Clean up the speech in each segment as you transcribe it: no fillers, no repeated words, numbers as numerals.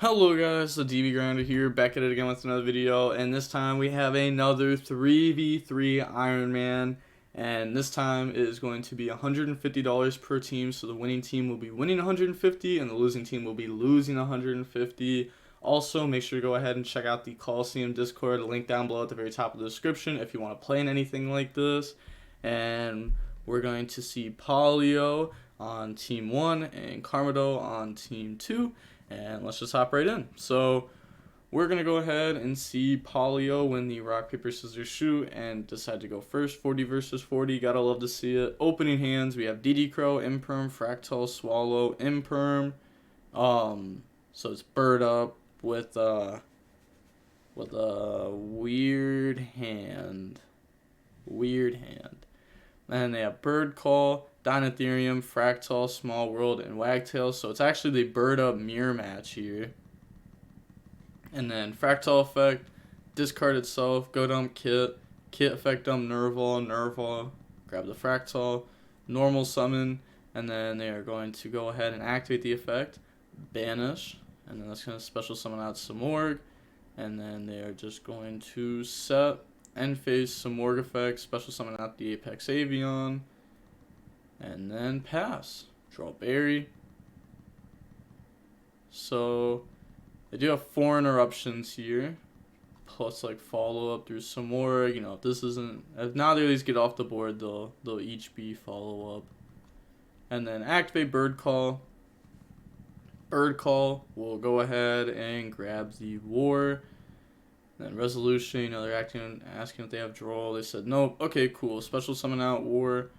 Hello guys, the DB Grinder here, back at it again with another video, and this time we have another 3v3 Iron Man, and this time it is going to be $150 per team, so the winning team will be winning 150 and the losing team will be losing 150. Also, make sure to go ahead and check out the Coliseum Discord, link down below at the very top of the description if you want to play in anything like this. And we're going to see Polio on team 1 and Carmado on team 2. And let's just hop right in. So we're going to go ahead and see Polio win the rock, paper, scissors, shoot and decide to go first. 40 versus 40. Gotta love to see it. Opening hands, we have dotKuro, Imperm, Fractal, Swallow, Imperm. So it's Bird Up with a weird hand. And they have Bird Call, Dinotherium, Fractal, Small World, and Wagtail. So it's actually the Bird Up mirror match here. And then Fractal effect, discard itself, go dump Kit, Kit effect dump Nerval, grab the Fractal, normal summon, and then they are going to go ahead and activate the effect, banish, and then that's going to special summon out Samorg, and then they are just going to set end phase Samorg effect, special summon out the Apex Avian, and then pass. Draw Berry. So they do have 4 interruptions here, plus like follow up through Samorg. You know, if this isn't, if neither of these get off the board, they'll each be follow up. And then activate Bird Call. Bird Call will go ahead and grab the War. Then Resolution, you know, they're asking if they have draw. They said nope. Okay, cool. Special summon out War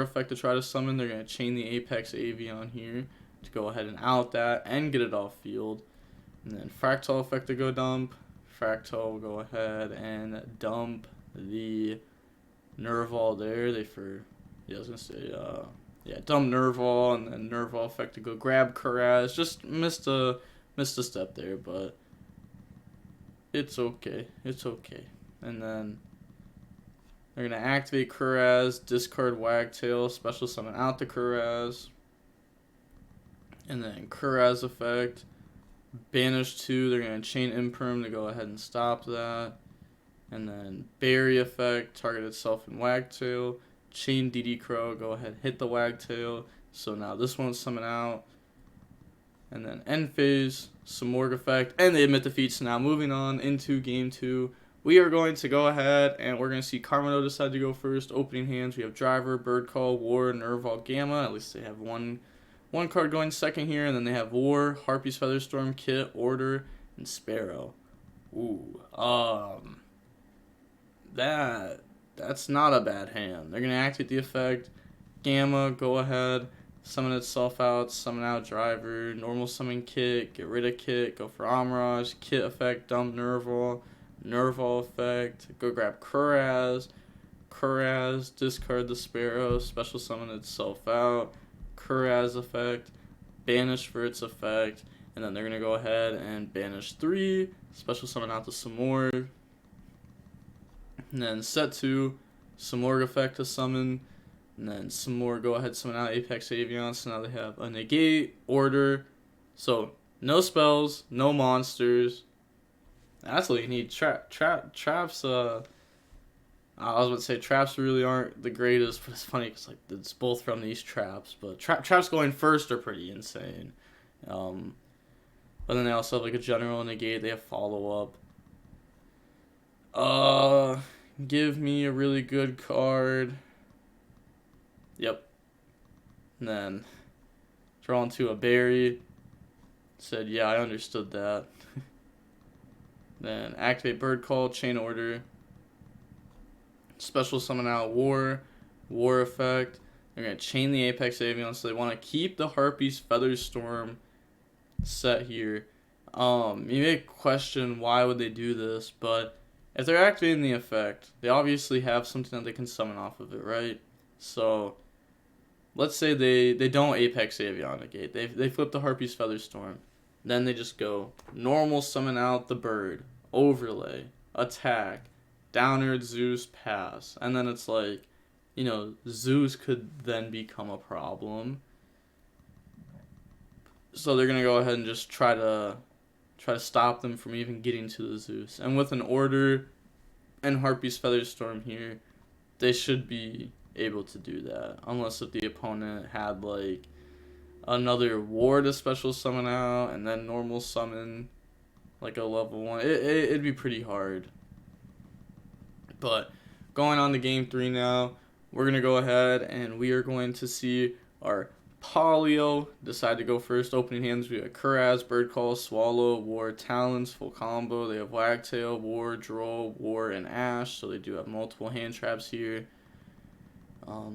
effect to try to summon. They're gonna chain the Apex Avian here to go ahead and out that and get it off field. And then Fractal effect to go dump. Fractal will go ahead and dump the Nerval there. Dump Nerval, and then Nerval effect to go grab Kuraz. Just missed a step there, but it's okay. And then they're going to activate Kuraz, discard Wagtail, special summon out the Kuraz. And then Kuraz effect, banish 2. They're going to chain Imperm to go ahead and stop that. And then Berry effect, target itself in Wagtail. Chain dotKuro, go ahead, hit the Wagtail. So now this one's summon out. And then end phase, Samorg effect, and they admit defeat. So now moving on into game 2, we are going to go ahead and we're going to see Carmado decide to go first. Opening hands, we have Driver, Bird Call, War, Nerval, Gamma. At least they have one card going second here, and then they have War, Harpy's Featherstorm, Kit, Order, and Sparrow. Ooh, that's not a bad hand. They're going to activate the effect, Gamma, go ahead, summon itself out, summon out Driver, normal summon Kit, get rid of Kit, go for Amraj, Kit effect, dump Nerval effect, go grab Kuraz, discard the Sparrow, special summon itself out, Kuraz effect, banish for its effect, and then they're going to go ahead and banish 3, special summon out the Samorg, and then set 2, Samorg effect to summon, and then some more go ahead summon out Apex Avian. So now they have a negate, order. So no spells, no monsters. That's what you need. Traps. I was about to say traps really aren't the greatest, but it's funny because like it's both from these traps. But traps going first are pretty insane. But then they also have like a general negate. They have follow up. Give me a really good card. Yep. And then drawn to a Berry. Said, yeah, I understood that. Then activate Bird Call, chain order. Special summon out War effect. They're going to chain the Apex Avian, so they want to keep the Harpy's Featherstorm set here. You may question why would they do this, but if they're activating the effect, they obviously have something that they can summon off of it, right? So let's say they don't Apex Avian negate. They flip the Harpy's Featherstorm. Then they just go normal summon out the bird, overlay, attack, Downward Zeus, pass. And then it's like, you know, Zeus could then become a problem. So they're going to go ahead and just try to try to stop them from even getting to the Zeus. And with an Order and Harpy's Feather Storm here, they should be able to do that. Unless if the opponent had, like, another War to special summon out and then normal summon, like, a level 1. It'd be pretty hard. But going on to game 3 now, we're going to go ahead and we are going to see our Polio decide to go first. Opening hands, we have Kuraz, Bird Call, Swallow, War, Talons, full combo. They have Wagtail, War, Droll, War, and Ash, so they do have multiple hand traps here.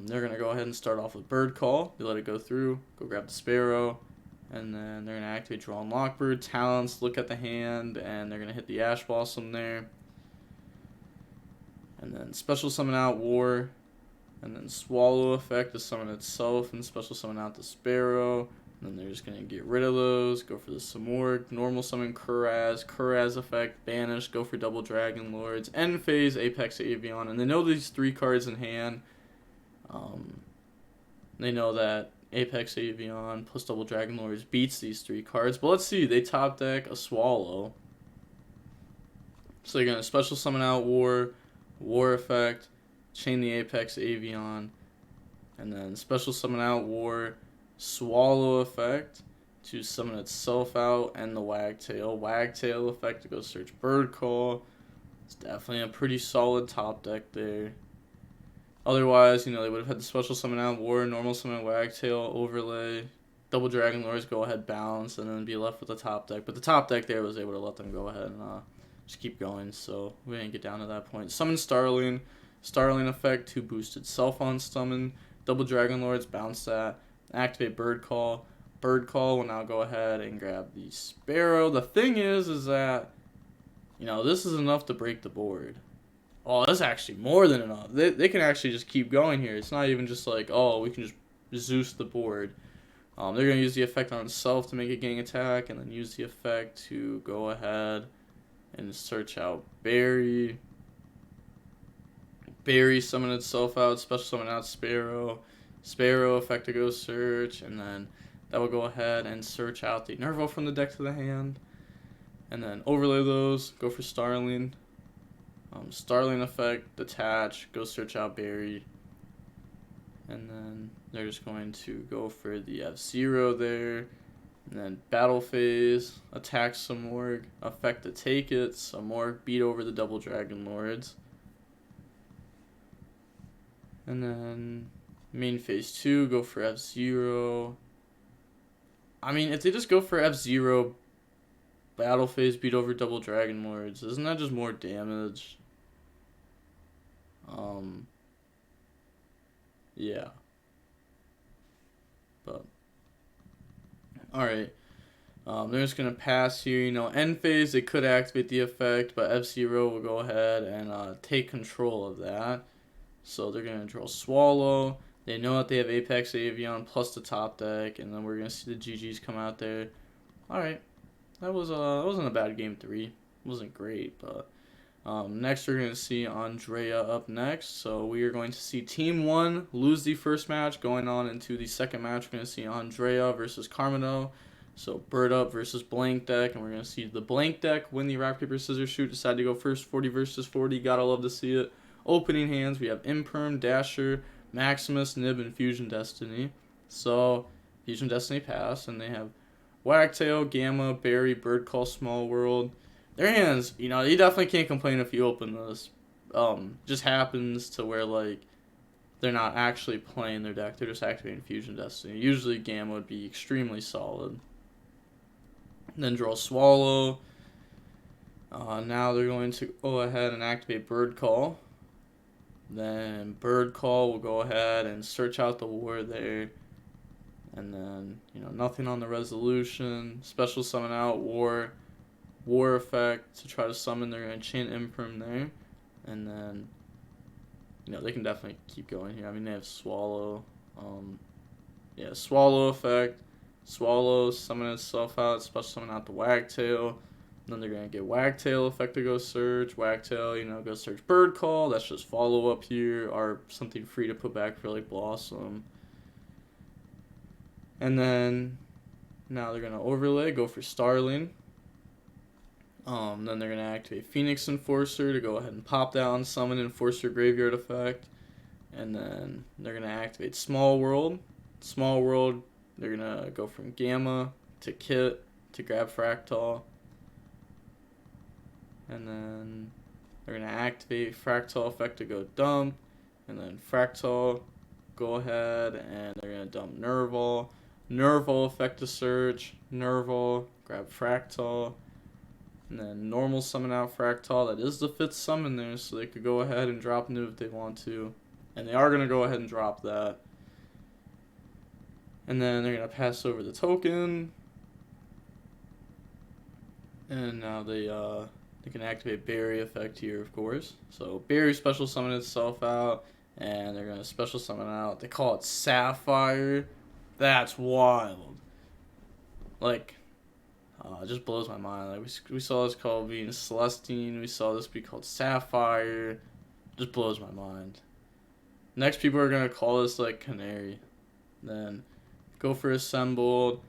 They're going to go ahead and start off with Bird Call. They let it go through, go grab the Sparrow, and then they're going to activate Draw and Lockbird. Talons, look at the hand, and they're going to hit the Ash Blossom there. And then special summon out War, and then Swallow effect to summon itself, and special summon out the Sparrow. And then they're just going to get rid of those, go for the Samorg, normal summon Kuraz effect, banish, go for double Dragon Lords, end phase, Apex Avian. And they know these 3 cards in hand. They know that Apex Avian plus double Dragon Lords beats these 3 cards. But let's see, they top deck a Swallow. So they're going to special summon out War effect, chain the Apex Avian, and then special summon out War, Swallow effect to summon itself out, and the Wagtail effect to go search Bird Call. It's definitely a pretty solid top deck there. Otherwise, they would have had the special summon out War, normal summon Wagtail, overlay, double Dragon Lords, go ahead bounce, and then be left with the top deck. But the top deck there was able to let them go ahead and just keep going, so we didn't get down to that point. Summon Starling effect to boost itself on summon, double Dragon Lords, bounce that, activate Bird Call. Bird Call will now go ahead and grab the Sparrow. The thing is that, this is enough to break the board. Oh, that's actually more than enough. They can actually just keep going here. It's not even just like, oh, we can just Zeus the board. They're going to use the effect on itself to make a gang attack, and then use the effect to go ahead and search out Barry. Barry summon itself out, special summon out Sparrow. Sparrow effect to go search, and then that will go ahead and search out the Nervo from the deck to the hand. And then overlay those, go for Starling. Starling effect, detach, go search out Barry. And then they're just going to go for the F-Zero there. And then battle phase, attack Samorg, effect to take it, Samorg, beat over the double Dragon Lords. And then main phase 2, go for F-Zero. I mean, if they just go for F-Zero, battle phase, beat over double Dragon Lords, isn't that just more damage? Yeah. But alright. They're just going to pass here. End phase, they could activate the effect, but F-Zero will go ahead and take control of that. So they're going to draw Swallow. They know that they have Apex Avian plus the top deck, and then we're going to see the GGs come out there. Alright. That wasn't a bad game 3. It wasn't great, but next we're going to see Andrea up next. So we are going to see Team 1 lose the first match. Going on into the second match, we're going to see Andrea versus Carmino. So Bird Up versus Blank deck, and we're going to see the Blank deck win the Rock, Paper, Scissors, Shoot. Decide to go first, 40 versus 40. Gotta love to see it. Opening hands, we have Imperm, Dasher, Maximus, Nib, and Fusion Destiny. So Fusion Destiny pass, and they have Wagtail, Gamma, Barry, Bird Call, Small World. Their hands, you definitely can't complain if you open this. Just happens to where, like, they're not actually playing their deck. They're just activating Fusion Destiny. Usually Gamma would be extremely solid. And then draw Swallow. Now they're going to go ahead and activate Bird Call. Then Bird Call will go ahead and search out the War there. And then, nothing on the resolution. Special summon out War effect to try to summon their enchant Imperm there. And then, they can definitely keep going here. I mean, they have Swallow. Swallow effect. Swallow, summon itself out, special summon out the Wagtail. Then they're going to get Wagtail effect to go search. Wagtail, go search Bird Call. That's just follow up here, or something free to put back for, like, Blossom. And then now they're going to overlay, go for Starling. Then they're gonna activate Phoenix Enforcer to go ahead and pop down, summon Enforcer Graveyard effect, and then they're gonna activate Small World. Small World, they're gonna go from Gamma to Kit to grab Fractal, and then they're gonna activate Fractal effect to go dump, and then Fractal, go ahead and they're gonna dump Nerval. Nerval effect to search, Nerval, grab Fractal, and then normal summon out Fractal. That is the 5th summon there, so they could go ahead and drop new if they want to. And they are going to go ahead and drop that. And then they're going to pass over the token. And now they can activate Berry effect here, of course. So Berry special summon itself out, and they're going to special summon out. They call it Sapphire. That's wild. Like, it just blows my mind. Like we saw this called being Celestine. We saw this be called Sapphire. Just blows my mind. Next, people are gonna call this like Canary. Then go for Assembled.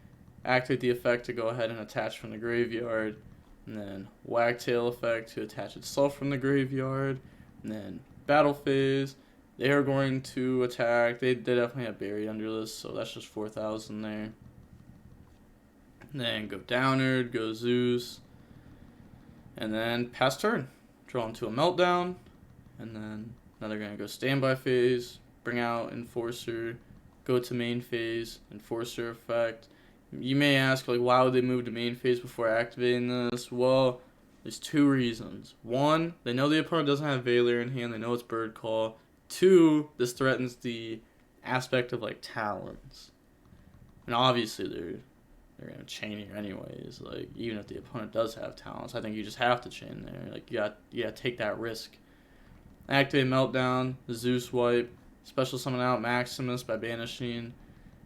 Activate the effect to go ahead and attach from the graveyard. And then Wagtail effect to attach itself from the graveyard. And then Battle Phase. They are going to attack. They definitely have Berry under this, so that's just 4,000 there. Then go DownOOR, go Zeus, and then pass turn. Draw into a Meltdown, and then now they're going to go Standby Phase, bring out Enforcer, go to main phase, Enforcer effect. You may ask, like, why would they move to main phase before activating this? Well, there's 2 reasons. 1, they know the opponent doesn't have Valor in hand, they know it's Bird Call. 2, this threatens the aspect of, like, Talons. And obviously they're going to chain here anyways. Like, even if the opponent does have Talons, I think you just have to chain there. Like, you got to take that risk. Activate Meltdown, Zeus wipe, special summon out Maximus by banishing,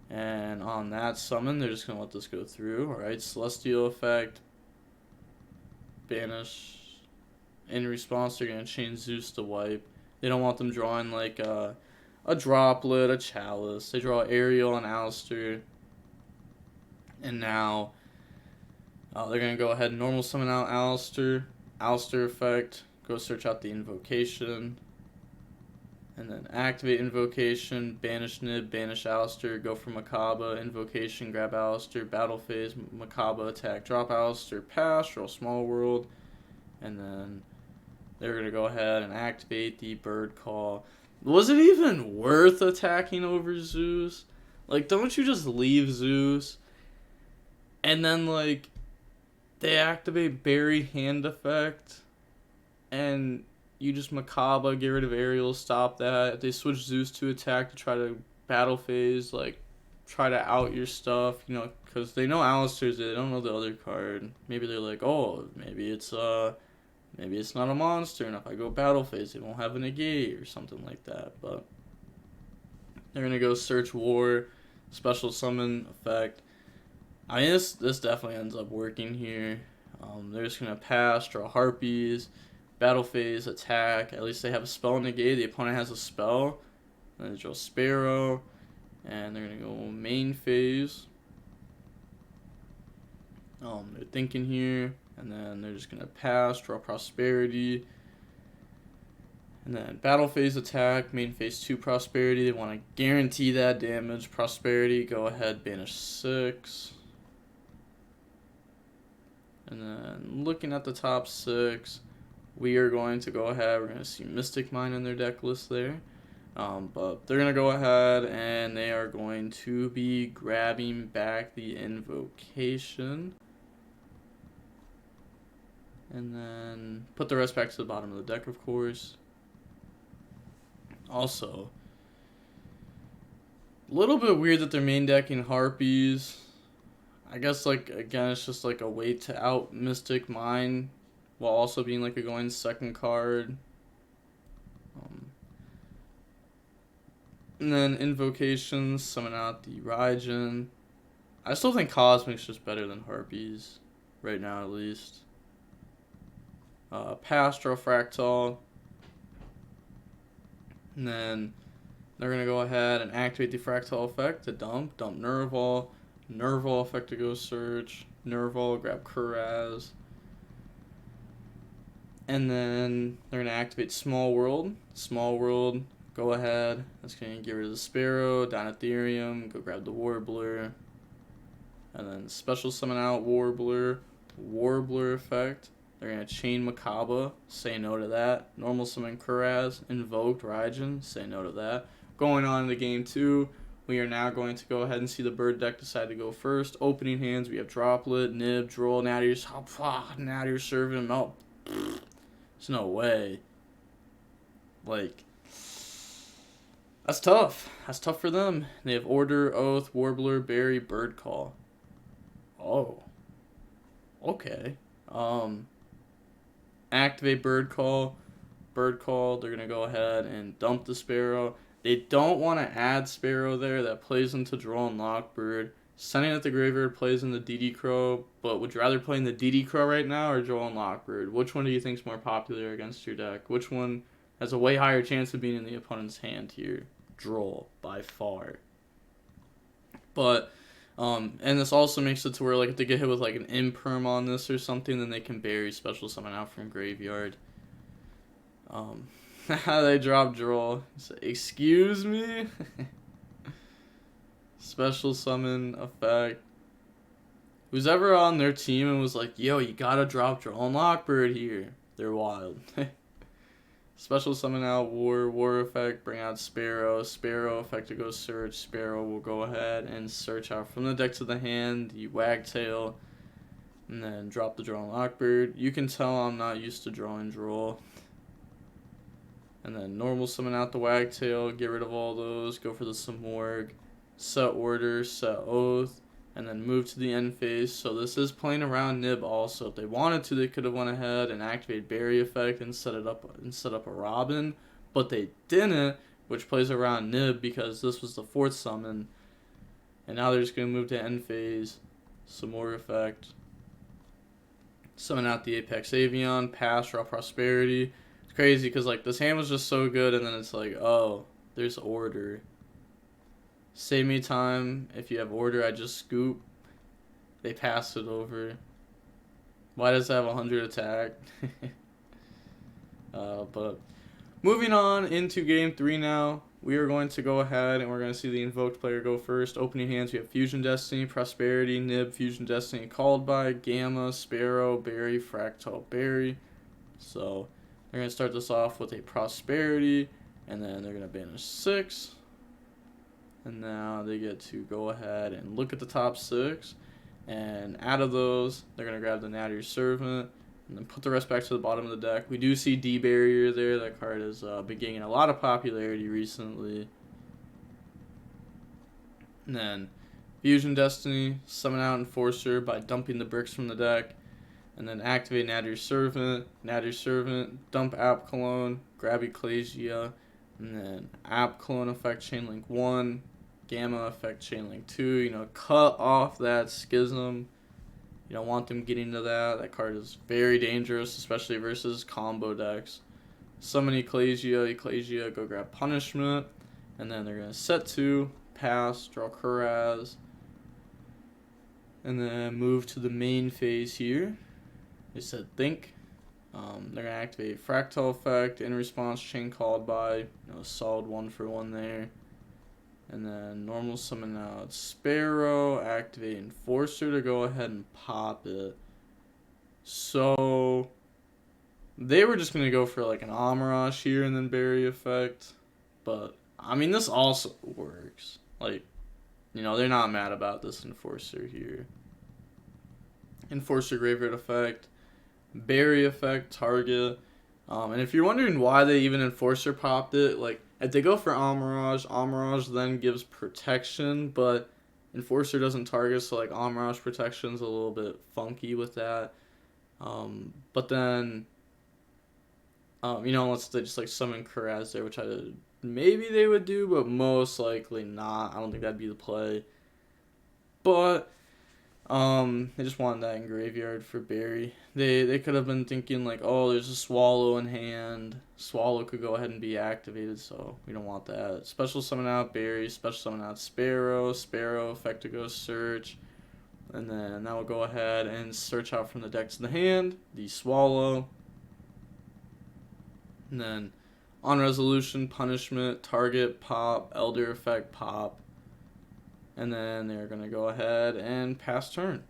and on that summon, they're just going to let this go through. Alright, Celestial effect, banish. In response, they're going to chain Zeus to wipe. They don't want them drawing like a Droplet, a Chalice. They draw Ariel and Alistair. And now they're going to go ahead and normal summon out Alistair. Alistair effect, go search out the Invocation. And then activate Invocation, banish Nib, banish Alistair, go for Makaba, Invocation, grab Alistair, Battle Phase, Makaba attack, drop Alistair, pass, roll Small World. And then they're going to go ahead and activate the Bird Call. Was it even worth attacking over Zeus? Like, don't you just leave Zeus? And then, like, they activate Berry hand effect, and you just Makaba, get rid of Ariel, stop that. If they switch Zeus to attack to try to battle phase, like, try to out your stuff, you know, because they know Alistair's there, they don't know the other card. Maybe they're like, oh, maybe it's not a monster, and if I go battle phase, they won't have a negate, or something like that. But they're going to go search War, special summon effect. I mean, this definitely ends up working here. They're just going to pass, draw Harpies, battle phase, attack. At least they have a spell negate. The opponent has a spell. Then they draw Sparrow. And they're going to go main phase. They're thinking here. And then they're just going to pass, draw Prosperity. And then battle phase attack, main phase 2 Prosperity. They want to guarantee that damage. Prosperity, go ahead, banish 6. And then looking at the top 6, we are going to go ahead. We're going to see Mystic Mine in their deck list there. But they're going to go ahead and they are going to be grabbing back the Invocation. And then put the rest back to the bottom of the deck, of course. Also, a little bit weird that they're main decking Harpies. I guess, like, again, it's just like a way to out Mystic Mine while also being like a going second card. And then Invocations, summon out the Raijin. I still think Cosmic's just better than Harpies, right now at least. Pastro Fractal. And then they're going to go ahead and activate the Fractal effect to dump Nerval. Nerval effect to go search. Nerval, grab Kuraz. And then they're going to activate Small World. Small World, go ahead. That's going to get rid of the Sparrow, down Ethereum, go grab the Warbler. And then special summon out Warbler, Warbler effect. They're going to chain Makaba, say no to that. Normal summon Kuraz, Invoked Raijin, say no to that. Going on in the game 2, we are now going to go ahead and see the bird deck decide to go first. Opening hands, we have Droplet, Nib, Droll, now you're serving. Oh, there's no way. Like, that's tough. That's tough for them. They have Order, Oath, Warbler, Berry, Bird Call. Oh. Okay. Activate Bird Call. Bird Call, they're going to go ahead and dump the Sparrow. They don't want to add Sparrow there. That plays into Droll and Lockbird. Sending at the graveyard plays in the dotKuro, but would you rather play in the dotKuro right now or Droll and Lockbird? Which one do you think is more popular against your deck? Which one has a way higher chance of being in the opponent's hand here? Droll, by far. But, and this also makes it to where, like, if they get hit with, like, an imperm on this or something, then they can bury special summon out from graveyard. They drop Droll. So, excuse me? Special summon effect. Who's ever on their team and was like, yo, you gotta drop Droll and Lockbird here. They're wild. Special summon out War effect, bring out Sparrow. Sparrow effect to go search. Sparrow will go ahead and search out from the deck to the hand. You Wagtail. And then drop the Droll and Lockbird. You can tell I'm not used to drawing Droll. And then normal summon out the Wagtail. Get rid of all those. Go for the Simorg. Set Order, set Oath, and then move to the end phase. So this is playing around Nib also. If they wanted to, they could have went ahead and activated Berry effect and set up a Robin, but they didn't, which plays around Nib because this was the 4th summon. And now they're just going to move to end phase, some more effect. Summon out the Apex Avian, pass, draw Prosperity. It's crazy because, like, this hand was just so good, and then it's like, oh, there's Order. Save me time. If you have Order, I just scoop. They pass it over. Why does it have 100 attack? But moving on into game 3 now. We are going to go ahead and we're going to see the Invoked player go first. Opening hands, we have Fusion Destiny, Prosperity, Nib, Fusion Destiny, Called By, Gamma, Sparrow, Berry, Fractal, Berry. So they're going to start this off with a Prosperity, and then they're going to banish 6. And now they get to go ahead and look at the top 6. And out of those, they're going to grab the Now You're Servant. And then put the rest back to the bottom of the deck. We do see D-Barrier there. That card has been gaining a lot of popularity recently. And then Fusion Destiny. Summon out Enforcer by dumping the bricks from the deck. And then activate Now You're Servant. Now You're Servant. Dump App Cologne. Grab Ecclesia. And then App Clone effect Chainlink 1, Gamma effect Chainlink 2, you know, cut off that Schism. You don't want them getting to that. That card is very dangerous, especially versus combo decks. Summon Ecclesia, go grab Punishment. And then they're going to set 2, pass, draw Kuraz. And then move to the main phase here. They said Think. They're going to activate Fractal Effect, in response chain Called By, you know, solid 1-for-1 there. And then normal summon out Sparrow, activate Enforcer to go ahead and pop it. So they were just going to go for like an Amaraj here and then Berry effect. But, I mean, this also works. Like, you know, they're not mad about this Enforcer here. Enforcer Graveyard effect. Berry effect, target. And if you're wondering why they even Enforcer popped it, like, if they go for Amaraj then gives protection, but Enforcer doesn't target, so, like, Amaraj protection's a little bit funky with that. But then, you know, unless they just, like, summon Kuraz there, which maybe they would do, but most likely not. I don't think that'd be the play. But they just wanted that in graveyard for Berry. They could have been thinking like, oh, there's a Swallow in hand. Swallow could go ahead and be activated, so we don't want that. Special summon out Berry, special summon out Sparrow. Sparrow effect to go search. And then that will go ahead and search out from the deck to the hand. The Swallow. And then on resolution, punishment, target, pop, elder effect, pop. And then they're going to go ahead and pass turn.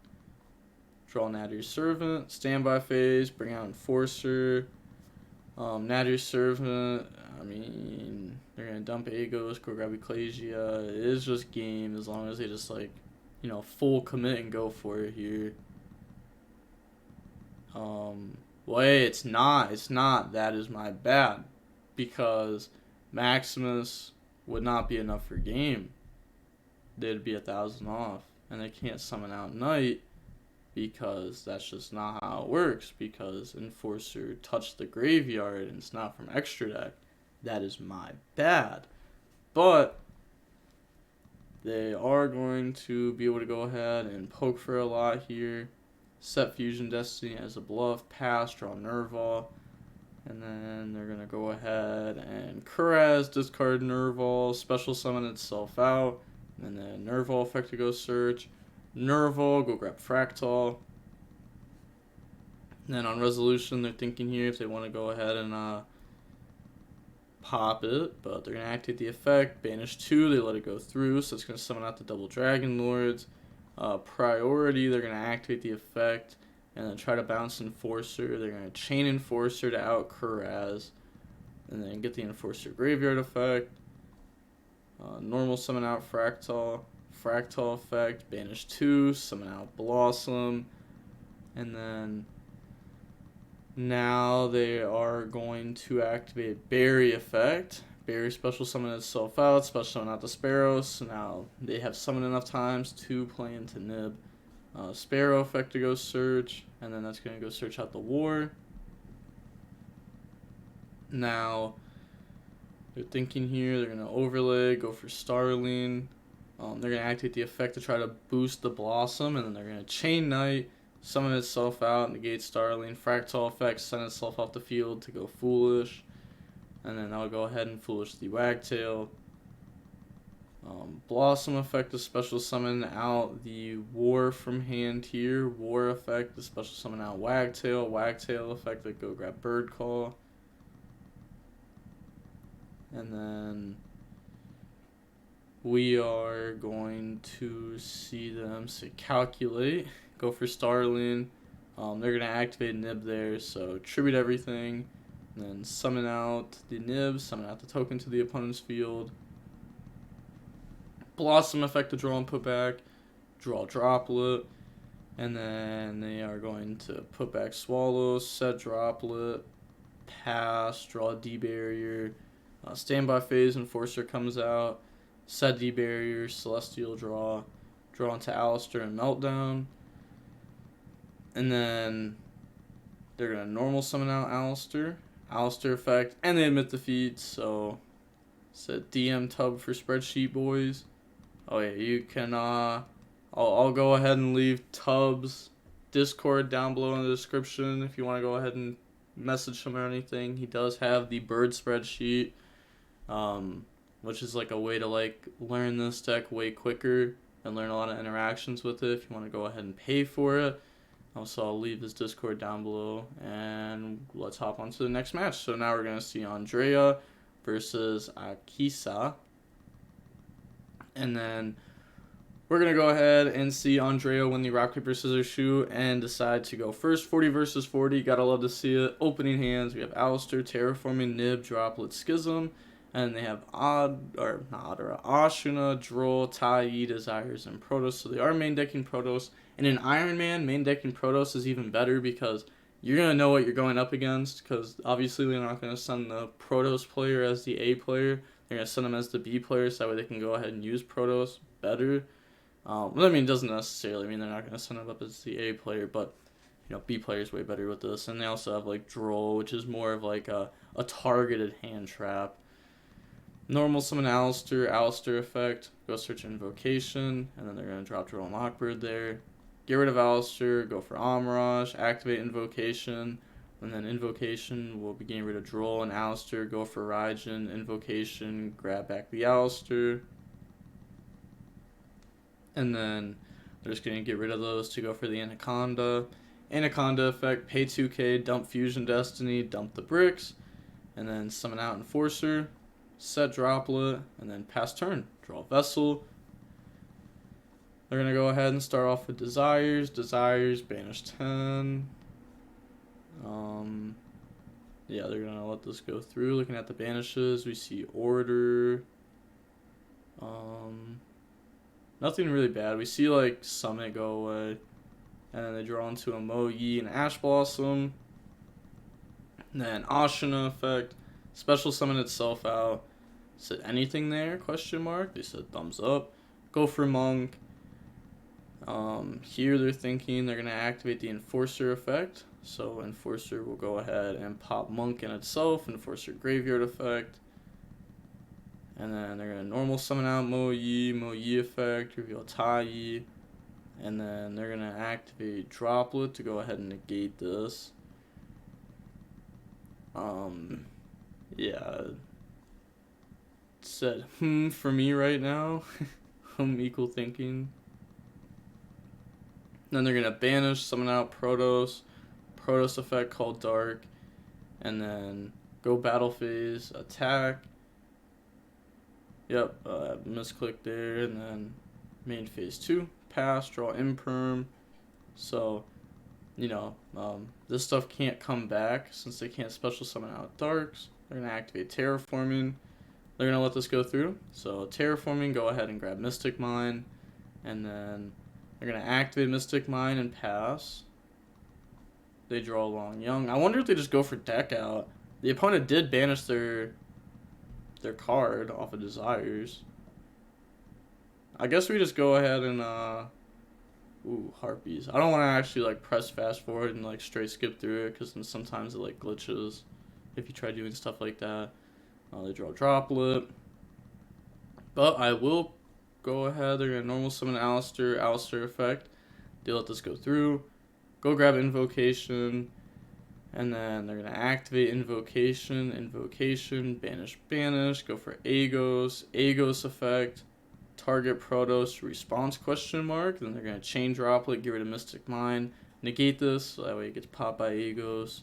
Draw Nadir Servant, standby phase, bring out Enforcer. Nadir Servant, I mean, they're going to dump Agos, go grab Ecclesia. It is just game as long as they just, like, you know, full commit and go for it here. Wait, it's not. That is my bad. Because Maximus would not be enough for game. They'd be 1,000 off. And they can't summon out Knight because that's just not how it works. Because Enforcer touched the graveyard and it's not from extra deck. That is my bad. But they are going to be able to go ahead and poke for a lot here. Set Fusion Destiny as a bluff, pass, draw Nerval, and then they're going to go ahead and Kuraz, discard Nerval, special summon itself out, and then Nerval effect to go search, Nerval, go grab Fractal, and then on resolution they're thinking here if they want to go ahead and pop it, but they're going to activate the effect, banish 2, they let it go through, so it's going to summon out the double Dragon Lords. Priority, they're going to activate the effect and then try to bounce Enforcer. They're going to chain Enforcer to out Kuraz and then get the Enforcer graveyard effect. Normal summon out Fractal effect, banish 2, summon out Blossom, and then now they are going to activate Berry effect. Berry special summon itself out, special summon out the Sparrows. So now they have summoned enough times to play into Nib. Sparrow effect to go search, and then that's going to go search out the War. Now, they're thinking here, they're going to overlay, go for Starling. They're going to activate the effect to try to boost the Blossom, and then they're going to Chain Knight, summon itself out, negate Starling, Fractal effect, send itself off the field to go Foolish. And then I'll go ahead and Foolish the Wagtail. Blossom effect to special summon out the War from hand here. War effect to special summon out Wagtail. Wagtail effect to go grab Bird Call. And then we are going to see them say calculate. Go for Starling. They're going to activate Nib there, so tribute everything. And then summon out the Nib, summon out the token to the opponent's field. Blossom effect to draw and put back. Draw Droplet. And then they are going to put back Swallow, set Droplet, pass, draw D-Barrier. Standby phase, Enforcer comes out. Set D-Barrier, Celestial draw. Draw into Alistair and Meltdown. And then they're going to normal summon out Alistair effect, and they admit defeat, so it's a DM tub for spreadsheet boys. Oh yeah, you can, I'll go ahead and leave Tub's Discord down below in the description if you want to go ahead and message him or anything. He does have the bird spreadsheet, which is like a way to like learn this deck way quicker and learn a lot of interactions with it if you want to go ahead and pay for it. Also, I'll leave his Discord down below, and let's hop on to the next match. So now we're going to see Andrea versus Akisa. And then we're going to go ahead and see Andrea win the rock, paper, scissors, shoot and decide to go first. 40 versus 40. Gotta love to see it. Opening hands, we have Alistair, Terraforming, Nib, Droplet, Schism. And they have Ashuna, Droll, Tai, Desires, and Protoss. So they are main decking Protoss. And in Iron Man, main decking Protoss is even better because you're going to know what you're going up against. Because obviously they're not going to send the Protoss player as the A player. They're going to send them as the B player so that way they can go ahead and use Protoss better. I mean, it doesn't necessarily mean they're not going to send them up as the A player. But, you know, B player is way better with this. And they also have, like, Droll, which is more of, like, a targeted hand trap. Normal summon Alistair effect, go search Invocation, and then they're going to drop Droll and Lockbird there. Get rid of Alistair, go for Amaraj, activate Invocation, and then Invocation will be getting rid of Droll and Alistair, go for Raijin, Invocation, grab back the Alistair. And then they're just going to get rid of those to go for the Anaconda. Anaconda effect, pay 2k, dump Fusion Destiny, dump the bricks. and then summon out Enforcer, set Droplet, and then pass turn. Draw Vessel. They're going to go ahead and start off with Desires. Desires, banish 10. Yeah, they're going to let this go through. Looking at the banishes, we see Order. Nothing really bad. We see, like, Summit go away. And then they draw into a Mo-Yi and Ash Blossom. And then Ashina effect. Special summon itself out. Said anything there? Question mark. They said thumbs up. Go for Monk. Here they're thinking they're going to activate the Enforcer effect. So Enforcer will go ahead and pop Monk in itself. Enforcer Graveyard effect. And then they're going to normal summon out Mo-Yi. Mo-Yi effect. Reveal Tai-Yi. And then they're going to activate Droplet to go ahead and negate this. Yeah. It said, for me right now. Equal thinking. Then they're going to banish, summon out Protoss. Protoss effect called Dark. And then go battle phase, attack. Yep, misclick there. And then main phase 2. Pass, draw Imperm. So, you know, this stuff can't come back since they can't special summon out Darks. They're going to activate Terraforming. They're going to let this go through. So, Terraforming, go ahead and grab Mystic Mine. And then they're going to activate Mystic Mine and pass. They draw Long Young. I wonder if they just go for deck out. The opponent did banish their card off of Desires. I guess we just go ahead and, Harpies. I don't want to actually, like, press fast forward and, like, straight skip through it, because then sometimes it, like, glitches if you try doing stuff like that. They draw Droplet. But I will go ahead. They're going to normal summon Alistair. Alistair effect. They let this go through. Go grab Invocation. And then they're going to activate Invocation. Invocation. Banish, banish. Go for Agos. Agos effect. Target Protoss response question mark. Then they're going to chain Droplet. Get rid of Mystic Mine. Negate this. So that way it gets popped by Agos.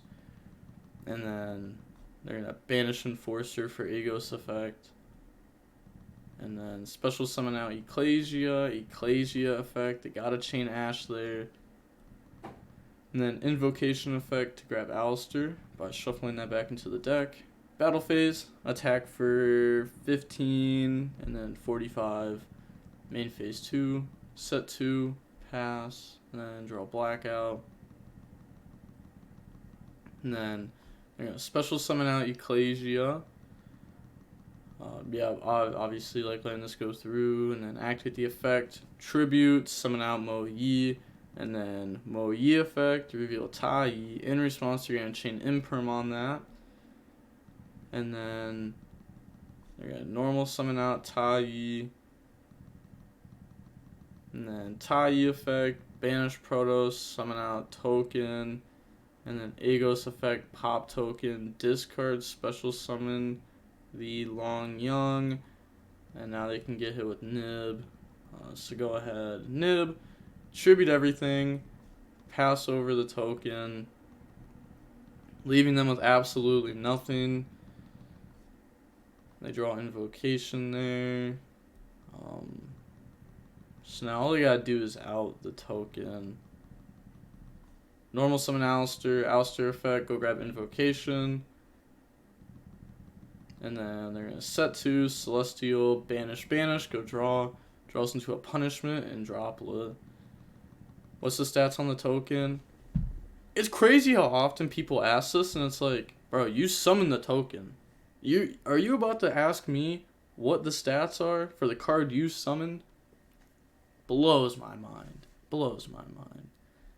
And then they're going to banish Enforcer for Agos effect. And then special summon out Ecclesia. Ecclesia effect. They got to chain Ash there. And then Invocation effect to grab Alistair by shuffling that back into the deck. Battle phase. Attack for 15 and then 45. Main phase 2. Set 2. Pass. And then draw Blackout. And then they're going to special summon out Ecclesia. Yeah, obviously, like, letting this go through. And then activate the effect. Tribute. Summon out Mo-Yi. And then Mo-Yi effect. Reveal Tai-Yi. In response, you're going to chain Imperm on that. And then they're going to normal summon out Tai-Yi. And then Tai-Yi effect. Banish Protoss. Summon out Token. And then Agos effect. Pop Token. Discard special summon the Long Young. And now they can get hit with Nib. So go ahead. Nib. Tribute everything. Pass over the token. Leaving them with absolutely nothing. They draw Invocation there. So now all they gotta do is out the token. Normal summon Alistair. Alistair effect. Go grab Invocation. And then they're going to set 2. Celestial. Banish, banish. Go draw. Draws into a punishment and Droplet. What's the stats on the token? It's crazy how often people ask this, and it's like, bro, you summoned the token. Are you about to ask me what the stats are for the card you summoned? Blows my mind. Blows my mind.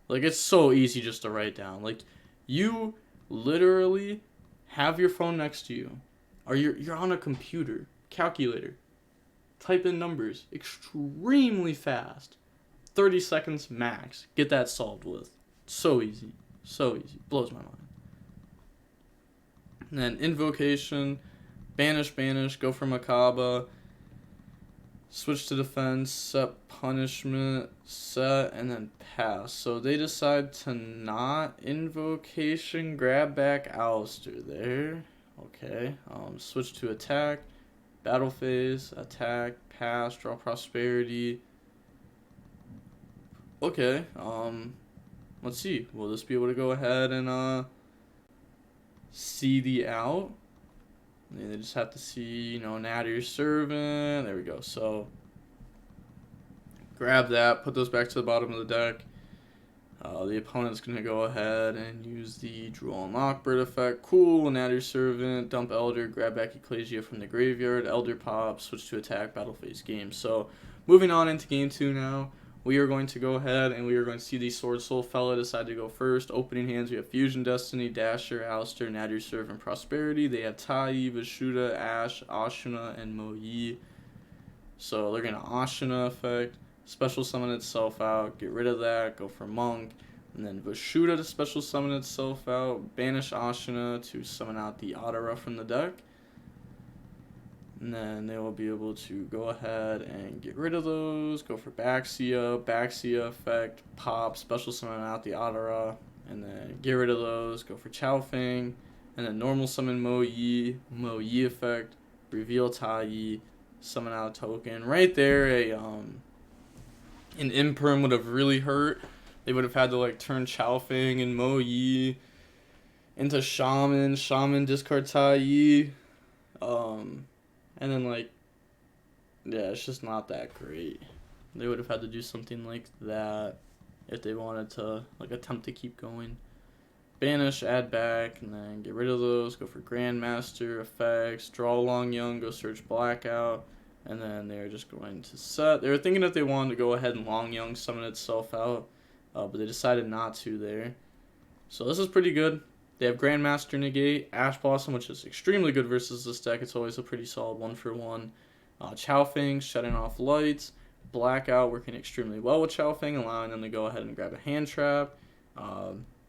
Like, it's so easy just to write down. Like, you literally have your phone next to you. Or you're on a computer, calculator. Type in numbers extremely fast. 30 seconds max. Get that solved with. So easy. So easy. Blows my mind. And then Invocation. Banish, banish. Go for Makaba. Switch to defense. Set punishment. Set. And then pass. So they decide to not Invocation. Grab back Alistair there. Okay. Switch to attack. Battle phase. Attack. Pass. Draw prosperity. Okay. Let's see. Will this be able to go ahead and see the out? They just have to see, you know, Nadir Servant. There we go. So grab that, put those back to the bottom of the deck. The opponent's going to go ahead and use the Drool and Lockbird effect. Cool, Nadir Servant, dump Elder, grab back Ecclesia from the graveyard, Elder pop, switch to attack, battle phase game. So moving on into game 2 now. We are going to go ahead and we are going to see the Sword Soul fella decide to go first. Opening hands, we have Fusion Destiny, Dasher, Alistair, Nadir Servant, Prosperity. They have Tai, Vishuda, Ash, Ashina, and Moyi. So they're going to Ashina effect, special summon itself out, get rid of that, go for Monk. And then Vishuda to special summon itself out, banish Ashina to summon out the Adara from the deck. And then they will be able to go ahead and get rid of those. Go for Baxia effect, pop, special summon out the Adara. And then get rid of those. Go for Chaofeng. And then normal summon Moyi effect, reveal Tai, summon out a token. Right there, an imperm would have really hurt. They would have had to like turn Chaofeng and Moyi into Shaman discard Tai. And then, like, yeah, it's just not that great. They would have had to do something like that if they wanted to, like, attempt to keep going. Banish, add back, and then get rid of those. Go for Grandmaster effects. Draw Long Young, go search Blackout. And then they're just going to set. They were thinking if they wanted to go ahead and Long Young summon itself out, but they decided not to there. So this is pretty good. They have Grandmaster negate, Ash Blossom, which is extremely good versus this deck. It's always a pretty solid 1-for-1. Chaofeng, shutting off lights. Blackout, working extremely well with Chaofeng, allowing them to go ahead and grab a hand trap.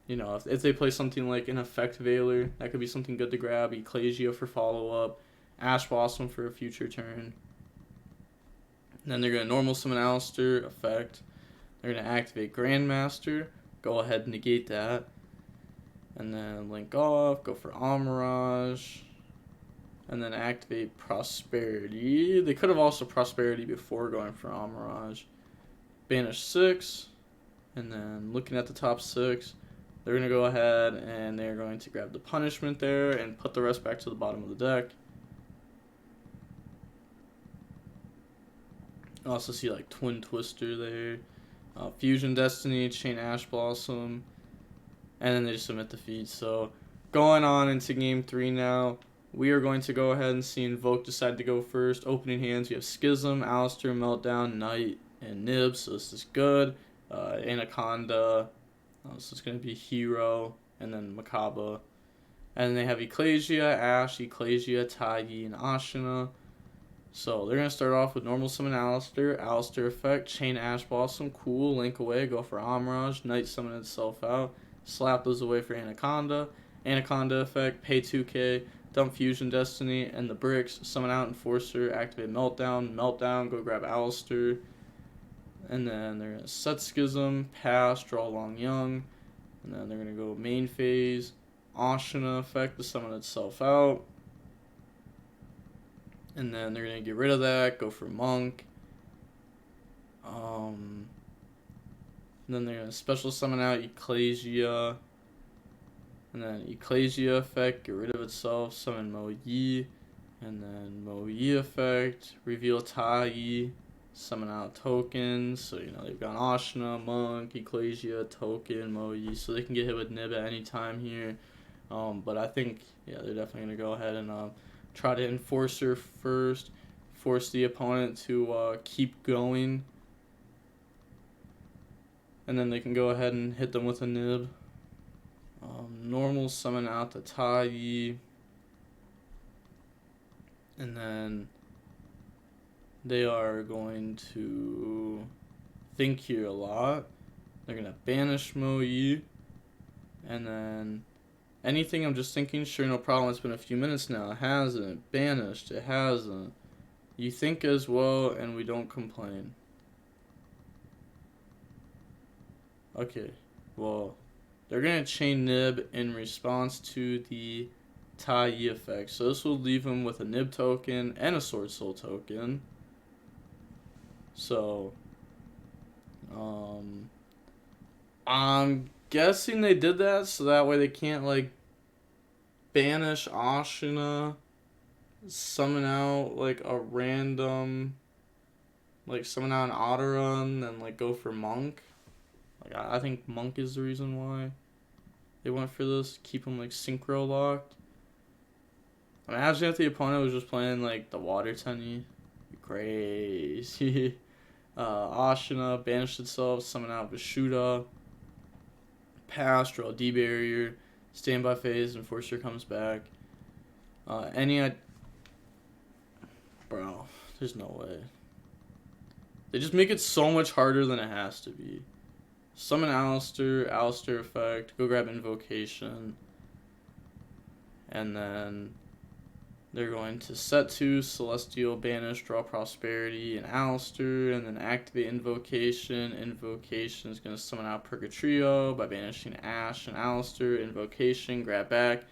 You know, if they play something like an Effect Veiler, that could be something good to grab. Ecclesia for follow-up. Ash Blossom for a future turn. And then they're going to normal summon Alistair, effect. They're going to activate Grandmaster. Go ahead and negate that. And then link off, go for Amirage, and then activate Prosperity. They could have also Prosperity before going for Amirage. Banish 6, and then looking at the top 6, they're going to go ahead and they're going to grab the punishment there and put the rest back to the bottom of the deck. I also see like Twin Twister there, Fusion Destiny, Chain Ash Blossom. And then they just submit the feed. So going on into game 3 now, we are going to go ahead and see Invoked decide to go first. Opening hands, we have Schism, Alistair, Meltdown, Knight, and Nib. So this is good. Anaconda. So it's going to be Hero, and then Makaba. And then they have Ecclesia, Ash, Ecclesia, Taigi, and Ashina. So they're going to start off with normal summon Alistair, Alistair effect, Chain Ash Blossom, cool, link away, go for Amirage, Knight summon itself out. Slap those away for Anaconda. Anaconda effect, pay 2k, dump Fusion Destiny, and the bricks, summon out Enforcer, activate Meltdown, go grab Alistair. And then they're going to set Schism, pass, draw Long Young. And then they're going to go main phase, Ashina effect to summon itself out. And then they're going to get rid of that, go for Monk. And then they're going to special summon out Ecclesia. And then Ecclesia effect, get rid of itself, summon Moyi. And then Moyi effect, reveal Tai, summon out tokens. So, you know, they've got Ashina, Monk, Ecclesia, token, Moyi. So they can get hit with Nib at any time here. But I think, yeah, they're definitely going to go ahead and try to Enforcer first. Force the opponent to keep going. And then they can go ahead and hit them with a Nib. Normal summon out the Tai. And then they are going to think here a lot. They're going to banish Moyi. And then anything I'm just thinking, sure, no problem. It's been a few minutes now. It hasn't. Banished. It hasn't. You think as well, and we don't complain. Okay, well, they're going to chain Nib in response to the Tai effect. So this will leave him with a Nib token and a Sword Soul token. So, I'm guessing they did that so that way they can't, like, banish Ashina, summon out, like, a random, like, summon out an Otteron, and then, like, go for Monk. Like, I think Monk is the reason why they went for this. Keep him, like, synchro locked. Imagine if the opponent was just playing, like, the Water Tenny. Crazy. Ashina banished itself, summon out Vishuda. Pass, draw D barrier, standby phase, Enforcer comes back. Bro, there's no way. They just make it so much harder than it has to be. Summon Alistair effect, go grab Invocation. And then they're going to set 2, Celestial, banish, draw Prosperity, and Alistair, and then activate Invocation. Invocation is going to summon out Purgatrio by banishing Ash and Alistair. Invocation, grab back,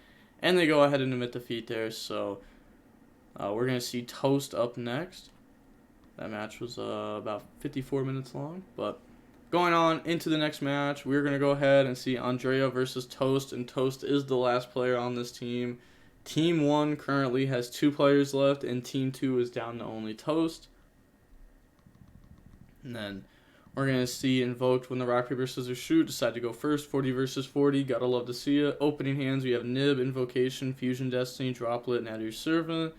and they go ahead and admit defeat there. So we're going to see Toast up next. That match was about 54 minutes long, but going on into the next match, we're going to go ahead and see Andrea versus Toast, and Toast is the last player on this team. Team 1 currently has 2 players left, and Team 2 is down to only Toast. And then we're going to see Invoked win the rock, paper, scissors, shoot. Decide to go first, 40 versus 40. Gotta love to see it. Opening hands, we have Nib, Invocation, Fusion Destiny, Droplet, Nadir Servant.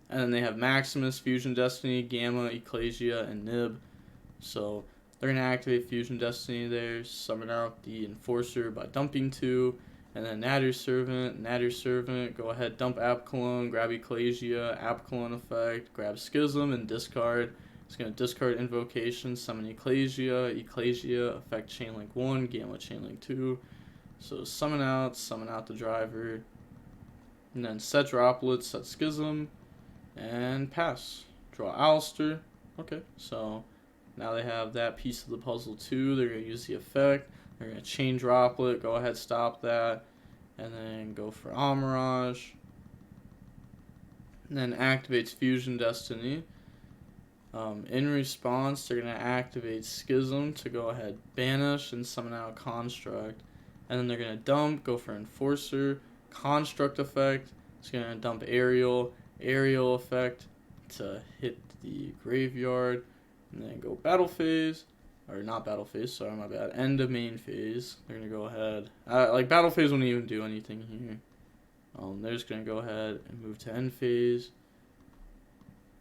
And then they have Maximus, Fusion Destiny, Gamma, Ecclesia, and Nib. So they're going to activate Fusion Destiny there, summon out the Enforcer by dumping 2. And then Nadir Servant, go ahead, dump Apcalone, grab Ecclesia, Apcalone effect, grab Schism, and discard. It's going to discard Invocation, summon Ecclesia, effect Chainlink 1, Gamma Chainlink 2. So summon out the driver. And then set Droplet, set Schism, and pass. Draw Alistair. Okay, so now they have that piece of the puzzle too. They're going to use the effect. They're going to chain Droplet, go ahead, stop that, and then go for Amirage. And then activates Fusion Destiny. In response, they're going to activate Schism to go ahead, banish, and summon out Construct. And then they're going to dump, go for Enforcer, Construct effect. It's going to dump Aerial effect to hit the graveyard. And then go Battle Phase. Or not battle phase, sorry, my bad. End of main phase. They're going to go ahead. Like, battle phase won't even do anything here. They're just going to go ahead and move to end phase.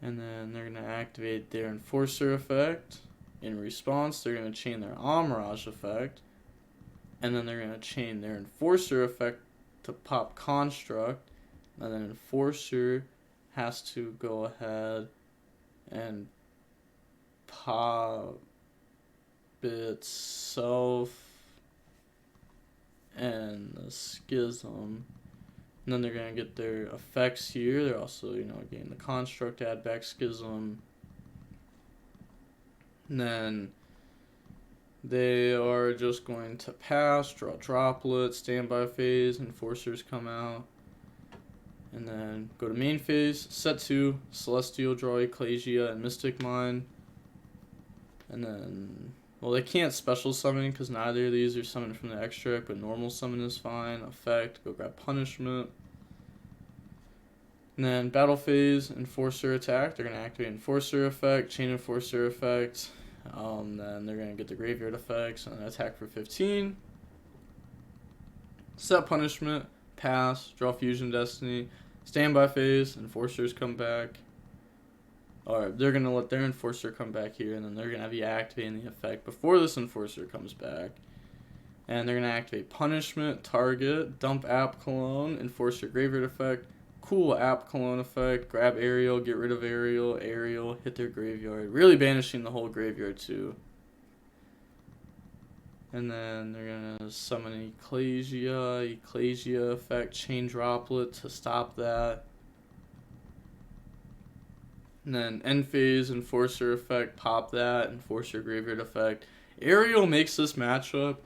And then they're going to activate their Enforcer effect. In response, they're going to chain their Amirage effect. And then they're going to chain their Enforcer effect to pop Construct. And then Enforcer has to go ahead and pop itself and the Schism, and then they're gonna get their effects here. They're also, getting the Construct, add back Schism, and then they are just going to pass, draw Droplet, standby phase, Enforcers come out, and then go to main phase, set 2, Celestial, draw Ecclesia and Mystic Mine, and then, well, they can't special summon because neither of these are summoned from the extract, but normal summon is fine. Effect, go grab Punishment. And then battle phase, Enforcer attack. They're going to activate Enforcer effect, chain Enforcer effect. Then they're going to get the graveyard effects and attack for 15. Set Punishment, pass, draw Fusion Destiny. Standby phase, Enforcers come back. Or they're going to let their Enforcer come back here, and then they're going to be activating the effect before this Enforcer comes back. And they're going to activate Punishment, target, dump Apcalone, Enforcer graveyard effect, cool Apcalone effect, grab Aerial, get rid of Aerial, hit their graveyard. Really banishing the whole graveyard too. And then they're going to summon Ecclesia effect, chain Droplet to stop that. And then end phase, Enforcer effect, pop that, Enforcer graveyard effect. Aerial makes this matchup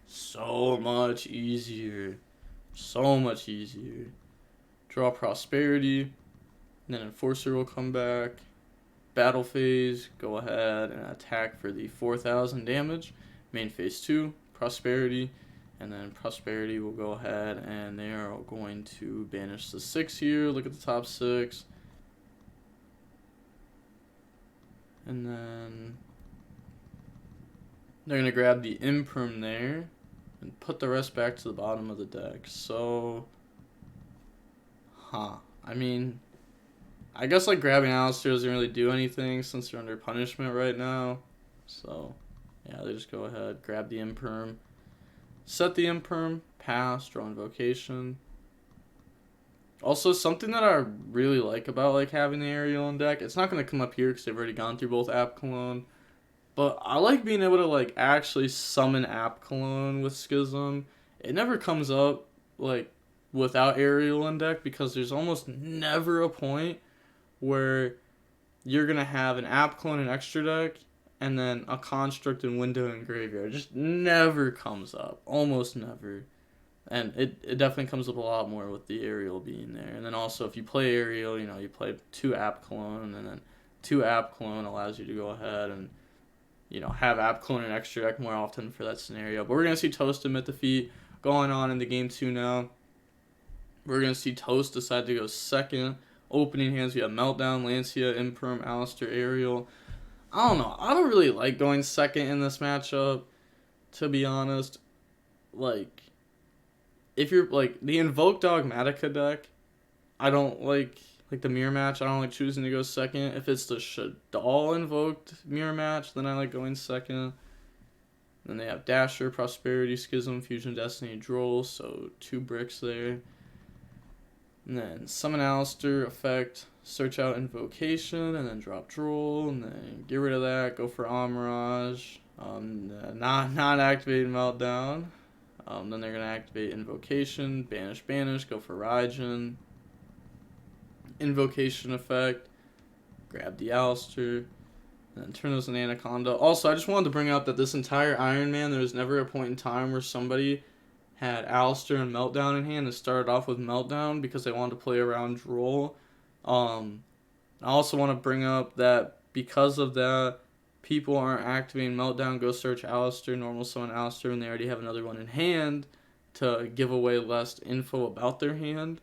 so much easier. So much easier. draw Prosperity, and then Enforcer will come back. Battle phase, go ahead and attack for the 4,000 damage. Main phase 2, Prosperity, and then Prosperity will go ahead and they are going to banish the 6 here. Look at the top 6. And then they're going to grab the Imperm there and put the rest back to the bottom of the deck. So, I mean, I guess like grabbing Alistair doesn't really do anything since they're under punishment right now. So, yeah, they just go ahead, grab the Imperm, set the Imperm, pass, draw Invocation. Also, something that I really like about like having the Aerial in deck, it's not going to come up here because they've already gone through both App Cologne, but I like being able to like actually summon App Cologne with Schism. It never comes up like without Aerial in deck because there's almost never a point where you're going to have an App Cologne in extra deck and then a Construct and Window in graveyard. It just never comes up. Almost never. And it definitely comes up a lot more with the Aerial being there. And then also if you play Aerial, you know, you play 2 App Cologne, and then 2 App Cologne allows you to go ahead and, you know, have App Cologne in extra deck more often for that scenario. But we're going to see Toast admit defeat going on into game 2 now. We're going to see Toast decide to go second. Opening hands, we have Meltdown, Lancia, Imperm, Alistair, Aerial. I don't know. I don't really like going second in this matchup, to be honest. Like, if you're, like, the Invoked Dogmatika deck, I don't like the mirror match. I don't like choosing to go second. If it's the Shadal Invoked mirror match, then I like going second. Then they have Dasher, Prosperity, Schism, Fusion, Destiny, Droll, so 2 bricks there. And then Summon Alistair, effect, search out Invocation, and then drop Droll, and then get rid of that, go for Amirage, not activate Meltdown. Then they're going to activate Invocation, banish, go for Raijin, Invocation effect, grab the Alistair, and then turn those into Anaconda. Also, I just wanted to bring up that this entire Iron Man, there was never a point in time where somebody had Alistair and Meltdown in hand and started off with Meltdown because they wanted to play around Droll. I also want to bring up that because of that, people aren't activating Meltdown, go search Alistair, normal summon Alistair, and they already have another one in hand to give away less info about their hand.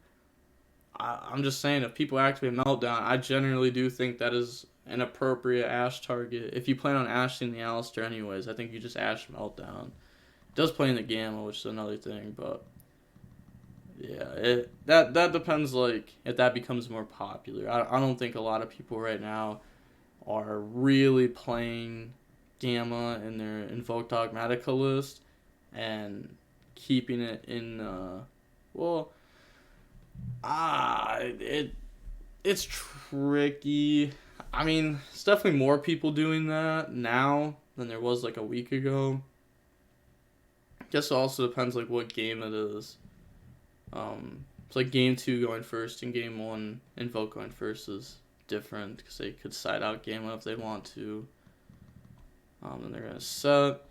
I'm just saying, if people activate Meltdown, I generally do think that is an appropriate Ash target. If you plan on ashing the Alistair anyways, I think you just ash Meltdown. It does play in the Gamma, which is another thing, but yeah, that depends, like, if that becomes more popular. I don't think a lot of people right now are really playing Gamma in their Invoked Dogmatika list and keeping it in, it's tricky. I mean, it's definitely more people doing that now than there was like a week ago. Guess it also depends like what game it is. It's like game 2 going first and game 1 Invoke going first is different because they could side out Gamma if they want to. Then they're gonna set,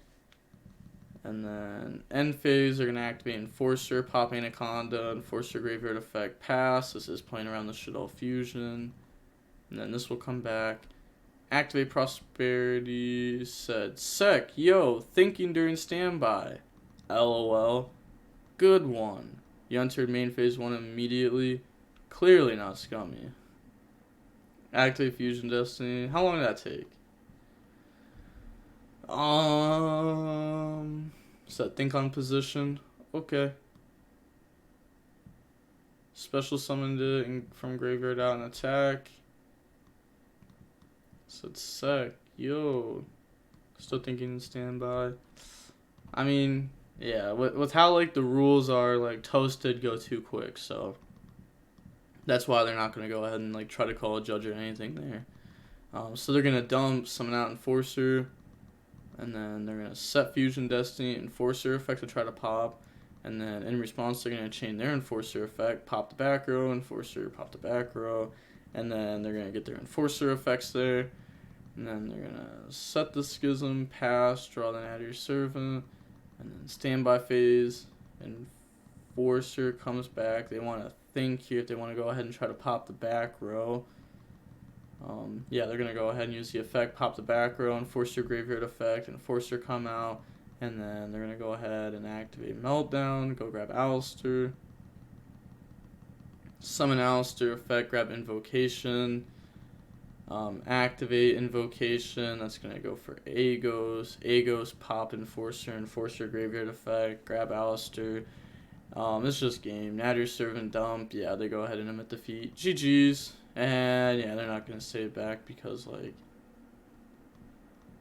and then end phase they're gonna activate Enforcer, pop Anaconda, Enforcer graveyard effect, pass. This is playing around the Shadal fusion, and then this will come back. Activate Prosperity, said sec, yo, thinking during standby. LOL. Good one. You entered main phase 1 immediately. Clearly not scummy. Activate Fusion Destiny. How long did that take? Set think on position. Okay. Special summoned it from graveyard out and attack. Said sec. Yo. Still thinking in standby. I mean, yeah, with how like the rules are, like Toast did go too quick, so that's why they're not gonna go ahead and like try to call a judge or anything there. So they're gonna dump, summon out Enforcer, and then they're gonna set Fusion Destiny, Enforcer effect to try to pop, and then in response they're gonna chain their Enforcer effect, pop the back row, Enforcer, pop the back row, and then they're gonna get their Enforcer effects there, and then they're gonna set the Schism, pass, draw the Nadir Servant, and then standby phase, Forcer comes back. They want to think here if they want to go ahead and try to pop the back row. Yeah, they're going to go ahead and use the effect, pop the back row, and force your graveyard effect, and Forcer come out. And then they're going to go ahead and activate Meltdown, go grab Alistair. Summon Alistair, effect, grab Invocation. Activate Invocation, that's going to go for Agos, pop Enforcer, Enforcer graveyard effect, grab Alistair. It's just game. Nadir Servant dump, yeah, they go ahead and emit defeat. GG's. And yeah, they're not going to say it back because, like,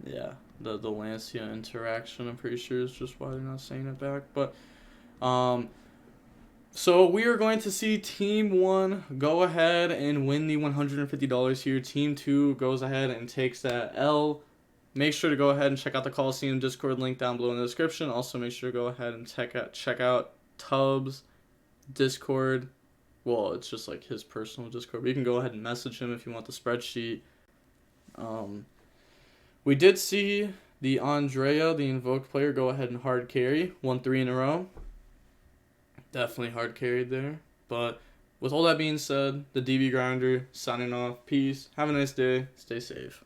yeah, the Lancia interaction, I'm pretty sure, is just why they're not saying it back. But, so we are going to see Team 1 go ahead and win the $150 here. Team 2 goes ahead and takes that L. Make sure to go ahead and check out the Coliseum Discord link down below in the description. Also, make sure to go ahead and check out Tubbs' Discord. Well, it's just like his personal Discord, but you can go ahead and message him if you want the spreadsheet. We did see the Andrea, the Invoked player, go ahead and hard carry. 1-3 in a row. Definitely hard carried there. But with all that being said, the DB Grinder signing off. Peace. Have a nice day. Stay safe.